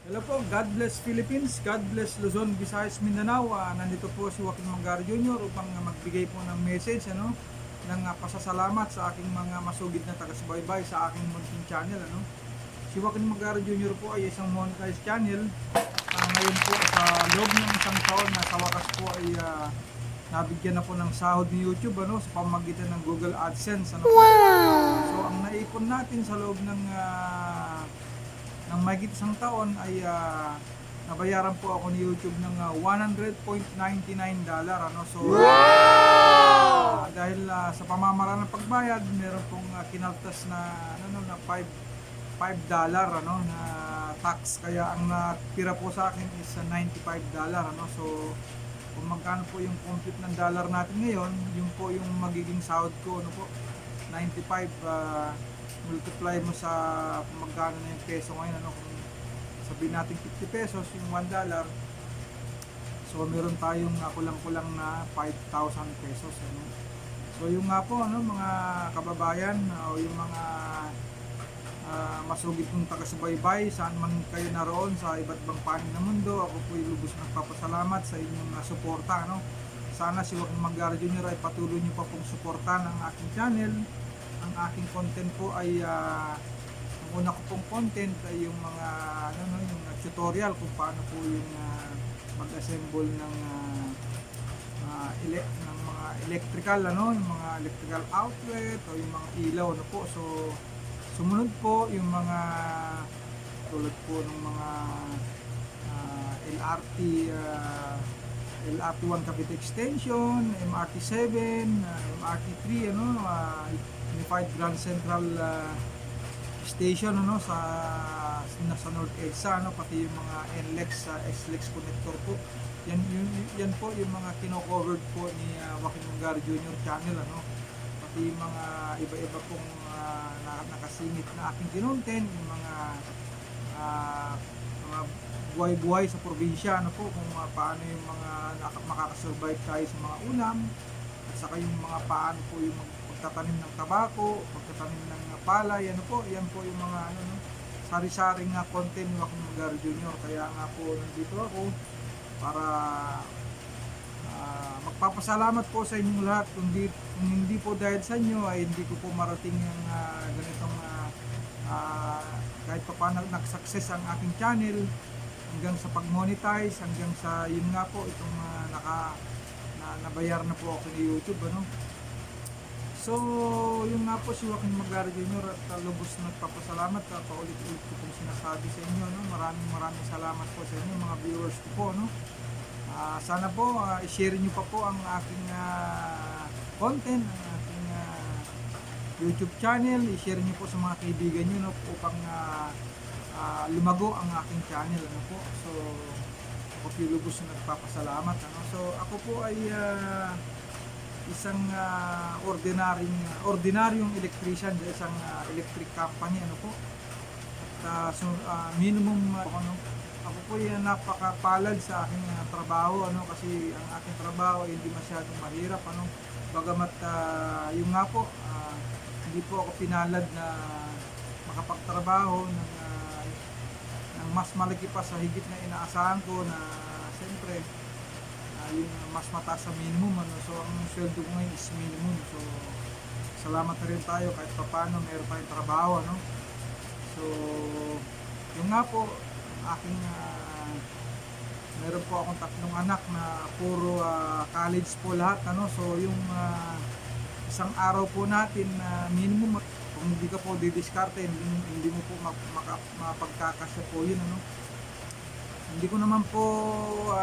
Hello po, God bless Philippines, God bless Luzon, Visayas, Mindanao. Nandito po si Joaquin Mangar Jr. upang magbigay po ng message ng pasasalamat sa aking mga masugid na taga-subaybay sa aking munting channel. Si Joaquin Mangar Jr. po ay isang monetized channel. Ngayon po sa loob ng isang taon na sa wakas po ay nabigyan na po ng sahod ni YouTube sa pamamagitan ng Google AdSense. Wow! So ang naipon natin sa loob ng mahigit isang taon ay nabayaran po ako ni YouTube ng $100.99. So dahil sa pamamaraan ng pagbayad, meron pong kinaltas na na $5 na tax, kaya ang natira po sa akin is $95. So kung magkano po yung compute ng dollar natin ngayon, yun po yung magiging sahod ko, 95 multiply mo sa magkano na yung peso ngayon, kung sabihin natin 50 pesos yung $1, so meron tayong kulang-kulang na 5,000 pesos. So yung nga po mga kababayan o yung mga masugid kong taga-subaybay, saan man kayo naroon sa iba't ibang panig ng mundo, ako po lubos nagpapasalamat sa inyong suporta. Sana si Joaquin Mangar Jr. ay patuloy niyo pa pong suportahan ang aking channel. Ang aking content po ay ang una ko pong content ay yung mga yung tutorial kung paano po yung mag-assemble ng mga electrical yung mga electrical outlet o yung mga ilaw po. So sumunod po yung mga tulad po ng mga LRT1 Cavite Extension, MRT7, MRT3, Unified Grand Central Station sa North EDSA, pati yung mga NLEX, SLEX connector po. Yan po yung mga kino-covered po ni Joaquin Mangar Jr. channel, pati yung mga iba-iba pong nakasingit na aking kinontent, yung mga buhay-buhay sa probinsya, kung paano yung mga makakasurvive tayo sa mga ulam, at saka yung mga paano po yung pagtatanim ng tabako, pagtatanim ng palay, yan po yung mga sari-saring content ni Joaquin Mangar Jr. Kaya nga po nandito ako para magpapasalamat po sa inyong lahat. Kung hindi po dahil sa inyo ay hindi ko po marating yung ganitong kahit pa paano nag-success ang aking channel, hanggang sa pag-monetize, hanggang sa yun nga po itong nabayar na po ako ni YouTube. So yun nga po si Joaquin Mangar Jr. at lubos na nagpapasalamat, paulit-ulit ko pong sinasabi sa inyo, maraming salamat po sa inyo mga viewers ko po. Sana po i-share nyo pa po ang aking content, ang aking YouTube channel. I-share nyo po sa mga kaibigan nyo upang lumago ang aking channel. Po. So ako po lubos na nagpapasalamat. So ako po ay isang ordinaryong electrician sa isang electric company. Po. At minimum ako po ay napakapalad sa aking trabaho, kasi ang aking trabaho ay hindi masyadong mahirap, bagamat yung nga po hindi po ako pinalad na makapagtrabaho ng mas malaki pa sa higit na inaasahan ko, na siyempre yung mas mataas sa minimum. So ang sweldo ko ngayon is minimum. So salamat na rin tayo kahit pa paano meron tayong trabaho. So yung nga po aking meron po akong 3 anak na puro college po lahat. So yung isang araw po natin minimum, kung hindi ka po didiskarte, hindi mo po mapagkakasya po yun. Hindi ko naman po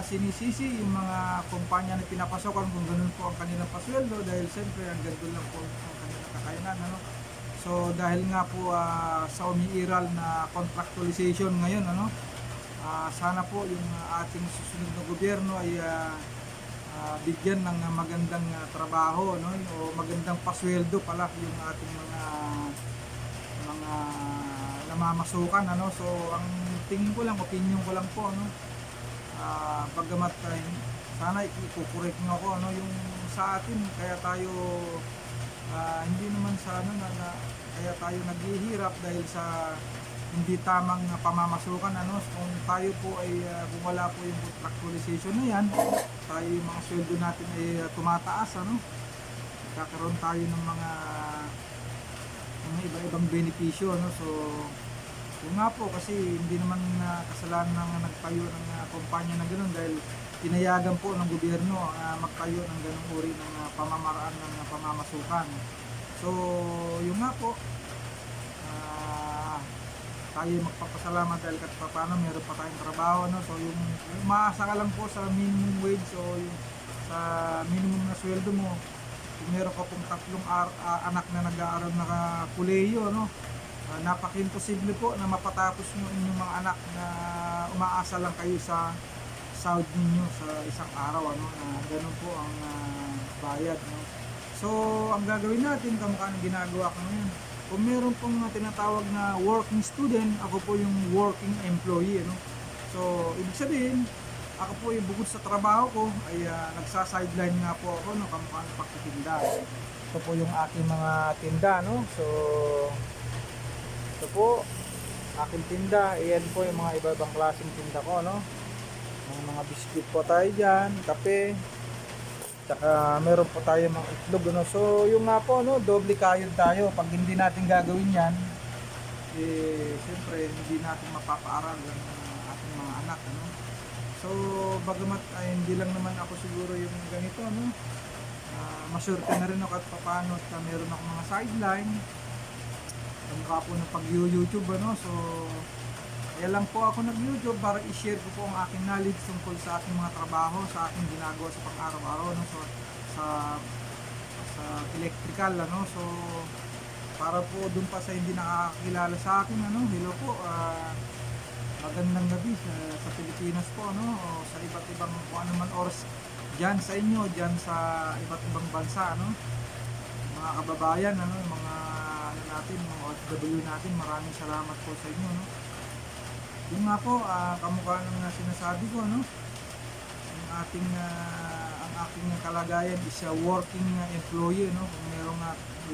sinisisi yung mga kumpanya na pinapasokan kung ganun po ang kanilang pasweldo, dahil siyempre ang ganito lang po ang kanilang kakayanan. So dahil nga po sa umiiral na contractualization ngayon, sana po yung ating susunod na gobyerno ay bigyan ng magandang trabaho, o magandang pasweldo pala yung ating mga namamasukan. So ang tingin ko lang, opinion ko lang po, bagamat sana i-correct nyo ako, yung sa atin kaya tayo hindi naman sa kaya tayo naghihirap dahil sa hindi tamang pamamasukan, ano. Kung tayo po ay kung wala po yung contractualization na yan, tayo yung mga sweldo natin ay tumataas, ano. Kakaroon tayo ng mga iba-ibang benepisyo, ano. So yun nga po, kasi hindi naman kasalanan ng nagtayo ng kumpanya na gano'n, dahil pinayagan po ng gobyerno magtayo ng ganung uri ng pamamaraan ng pamamasukan. So yun nga po, tayo magpapasalamat dahil kahit paano meron pa tayong trabaho, no? So yung umaasa ka lang po sa minimum wage o yung sa minimum na sweldo mo, kung meron ka pong tatlong anak na nag-aaral na kolehiyo, no? Napaka-imposible po na mapatapos yung inyong mga anak na umaasa lang kayo sa sahod ninyo sa isang araw, ano, na ganun po ang bayad, no? So ang gagawin natin, kamukha ng ginagawa ko ngayon, kung meron pong tinatawag na working student, ako po yung working employee, ano? So ibig sabihin, ako po yung bukod sa trabaho ko ay nagsa-sideline nga po ako, no, kamukha ng pagtitinda. Ito po yung aking mga tinda, no? So ito po aking tinda. Iyan po yung mga iba-ibang klaseng tinda ko, no? Mga biscuit po tayo dyan, kape, tsaka meron po tayo mga itlog, no? So yung nga po, no, doble kayod tayo. Pag hindi natin gagawin yan, siyempre hindi natin mapapaaral ang ating mga anak, ano? So bagamat hindi lang naman ako siguro yung ganito, no, maswerte na rin ako at paano at meron ako mga sideline, ang mukha po ng pag-YouTube, ano. So kaya lang po ako nag-YouTube para i-share ko po ang aking knowledge tungkol sa aking mga trabaho, sa aking ginagawa sa pang-araw-araw, no. So sa electrical, ano. So para po dun pa sa hindi nakakakilala sa akin, ano, hello po, magandang gabi sa Pilipinas po, no, o sa iba't ibang kung ano man oras dyan sa inyo, dyan sa iba't ibang bansa, no, mga kababayan, ano, mga ano natin, mga OFW natin, maraming salamat po sa inyo, no. Yung nga po, kamukha ng sinasabi ko, no, ang aking kalagayan is a working employee, no. Kung merong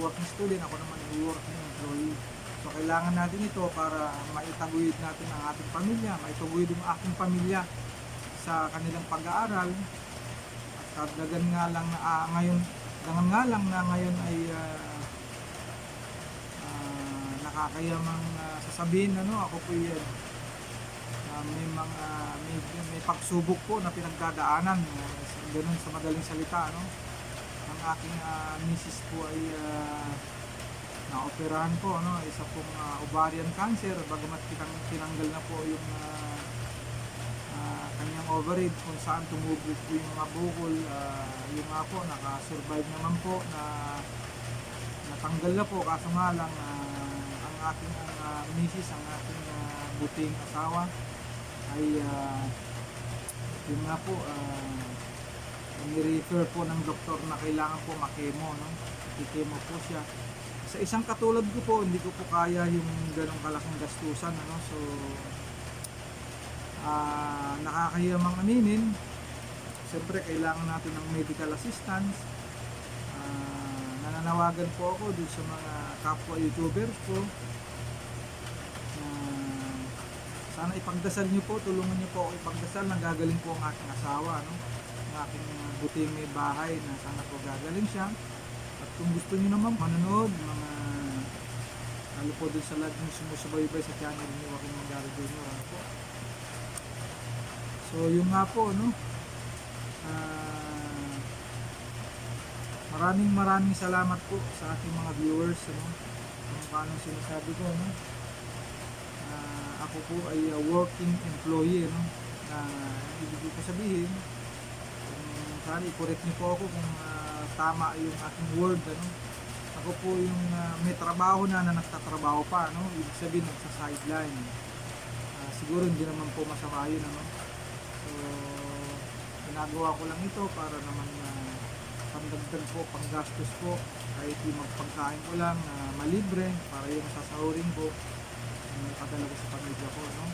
working student, ako naman ay working employee. So kailangan natin ito para maitaguyod natin ang ating pamilya, maitaguyod yung aking pamilya sa kanilang pag-aaral. At dagan nga lang na ngayon ay nakakayamang sasabihin, ano, ako po yan, may pagsubok po na pinagdadaanan, ganun sa madaling salita, no. Ang aking misis po ay naoperahan po, no, isa pong ovarian cancer, bagamat tinanggal na po yung kanyang ovaries kung saan tumubog po yung mga bukol, yung nga po nakasurvive naman po, na natanggal na po, kaso nga lang ang aking misis, ang aking buting asawa ay yun nga po, ni-refer po ng doktor na kailangan po makemo, no, ikemo po siya. Sa isang katulad ko po, hindi ko po kaya yung ganong kalaking gastusan, ano. So nakakahiyamang aminin, siyempre kailangan natin ng medical assistance. Nananawagan po ako dun sa mga kapwa YouTubers po na sana ipagdasal nyo po, tulungan nyo po ako ipagdasal na gagaling po ang aking asawa, no? Ang aking buting may bahay, na sana po gagaling siya. At kung gusto niyo naman manonood, mga lalo po dun sa lahat ng sumusubaybay sa channel ni Joaquin Magaro Jr., ano po. So yung nga po, no, maraming salamat po sa ating mga viewers, ano, kung paano sinasabi ko, no, ako po ay working employee, no, na ibig ko sabihin, sana i-correct niyo po ako kung tama yung aking word, ano. Ako po yung may trabaho na nagtatrabaho pa, no, ibig sabihin nagsa-sideline. Siguro hindi naman po masama yun, ano. So ginagawa ko lang ito para naman pandagdag po, panggastos po, kahit yung magpagkain ko lang malibre, para yung sasahurin ko may padala ko sa pamilya ko, no.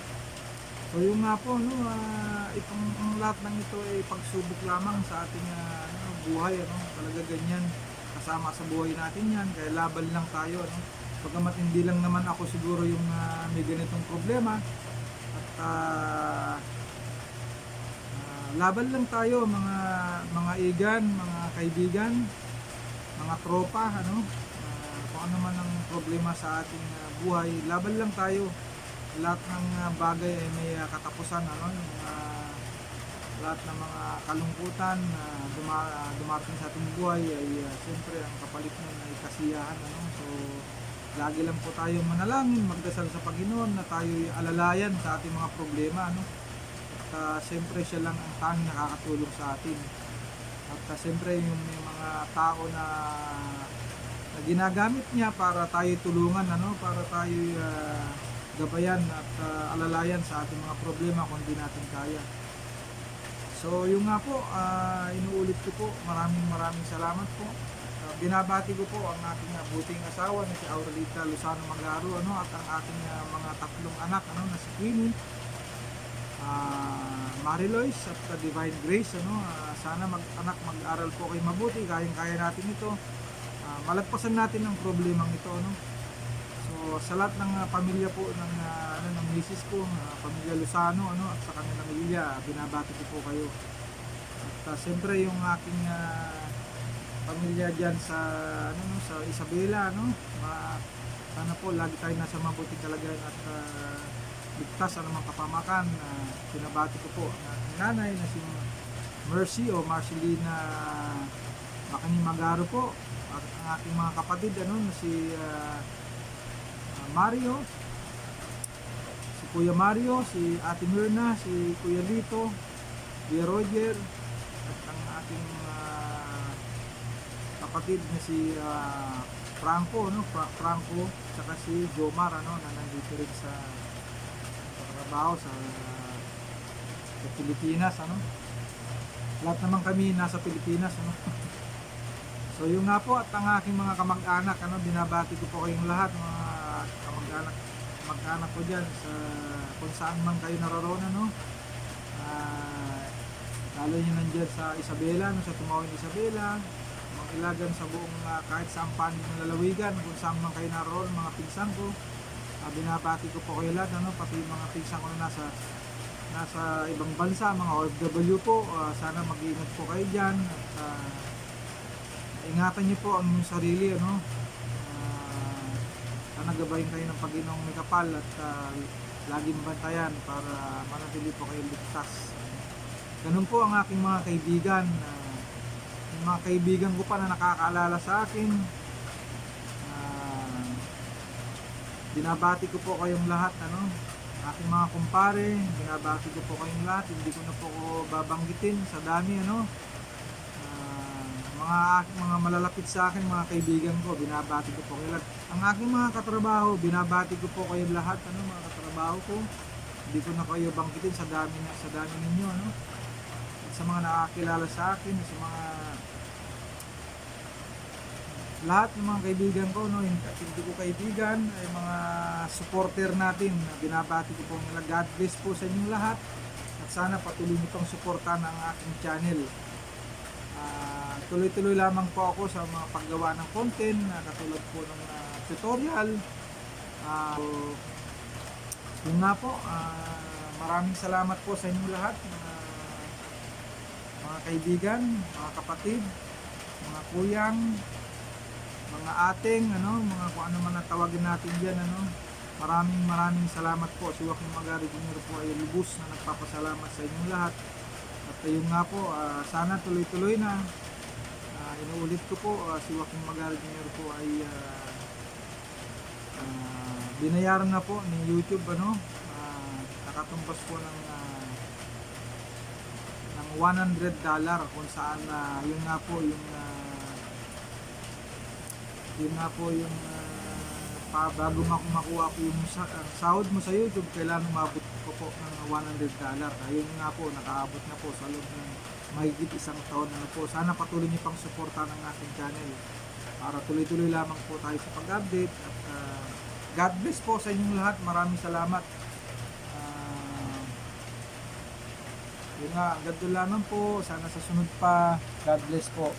So yung nga po, no, itong ang lahat ng ito ay pagsubok lamang sa ating buhay, ano. Talaga ganyan, kasama sa buhay natin yan, kaya laban lang tayo, no. Bagamat hindi lang naman ako siguro yung may ganitong problema. At laban lang tayo mga igan, mga kaibigan, mga tropa, ano, kung ano man ang problema sa ating buhay, laban lang tayo. Lahat ng bagay ay may katapusan, ano, yung, lahat ng mga kalungkutan na dumarating sa ating buhay ay siyempre ang kapalit nun ay kasiyahan, ano. So lagi lang po tayong manalangin, magdasal sa Panginoon na tayo alalayan sa ating mga problema, ano. At siyempre siya lang ang tanging nakakatulong sa atin. At siyempre yung may mga tao na ginagamit niya para tayo tulungan, ano, para tayo gabayan at alalayan sa ating mga problema kung hindi natin kaya. So yung nga po, inuulit ko po, maraming salamat po. Binabati ko po ang aking buting asawa na si Aurelita Lozano Maglaro, ano, at ang ating mga tatlong anak, ano, na si Queenie, Marilois at Divine Grace, ano. Sana mag-aral po kayo mabuti, kayang-kaya natin ito. Malagpasan natin ang problemang ito, ano. So sa lahat ng pamilya po ng ng misis ko, pamilya Lozano, ano, at sa kanilang pamilya, binabati ko po kayo. At siyempre yung aking pamilya diyan sa sa Isabela, no. Sana po lagi tayo nasa mabuting kalagayan at ligtas sa anumang kapamakan. Pinabati ko po ang aking nanay na si Mercy o Marcelina Magaro po, at ang aking mga kapatid, ano, na si Mario, si Kuya Mario, si Ate Myrna, si Kuya Lito, Kuya Roger, at ang aking kapatid na si Franco, no, Franco, saka si Jomar, ano, na nandito rin sa trabaho sa Pilipinas, ano. Lahat naman kami nasa Pilipinas, ano. So yung nga po, at ang aking mga kamag-anak, ano, binabati ko po kayong lahat, mga kamag-anak ko dyan sa kung saan man kayo naroon, ano. Lalo nyo nandyan sa Isabela, no, sa Tumawin Isabela, mga ilagan sa buong kahit saan panig ng lalawigan, kung saan man kayo naroon, mga pinsan ko. Binabati ko po kayo lahat, ano, pati mga pinsan ko na nasa ibang bansa, mga OFW po. Sana mag-iingat po kayo dyan, at ingatan niyo po ang inyong sarili, ano. Sana gabayin kayo ng Panginoong may kapal at laging bantayan para manatili po kayo ligtas. Ganun po ang aking mga kaibigan. Yung mga kaibigan ko pa na nakakaalala sa akin, binabati ko po kayong lahat, ano, aking mga kumpare, binabati ko po kayong lahat, hindi ko na po babanggitin sa dami, ano. Mga malalapit sa akin, mga kaibigan ko, binabati ko po kayo lahat. Ang aking mga katrabaho, binabati ko po kayong lahat, ano, mga katrabaho ko, hindi ko na kayo banggitin sa dami ninyo, ano. At sa mga nakakilala sa akin, sa mga lahat ng mga kaibigan ko, no, hindi ko kaibigan, ay mga supporter natin, binabati ko po nila. God bless po sa inyong lahat, at sana patuloy niyo pang suportahan ang aking channel. Tuloy-tuloy lamang po ako sa mga paggawa ng content, katulad po ng tutorial. Yun nga po, maraming salamat po sa inyong lahat, mga kaibigan, mga kapatid, mga kuyang, mga ating, ano, mga kung ano man ang tawagin natin diyan, ano. Maraming salamat po. Si Joaquin Magaro Jr. po ay lubos na nagpapasalamat sa inyong lahat. At yun nga po, sana tuloy-tuloy na. Inuulit ko po, si Joaquin Magaro Jr. po ay binayaran na po ni YouTube, ano. Nakatumbas po ng $100, kung saan yun nga po yung bago makuha ko yung sahod mo sa YouTube, kailangan umabot ko po ng $100. Ayun nga po, nakaabot na po sa loob ng mahigit isang taon, ano po. Sana patuloy niyo pang suportahan ng ating channel para tuloy-tuloy lamang po tayo sa pag-update. At God bless po sa inyong lahat. Maraming salamat. Yun nga, hanggang doon lamang po. Sana sa sunod pa. God bless po.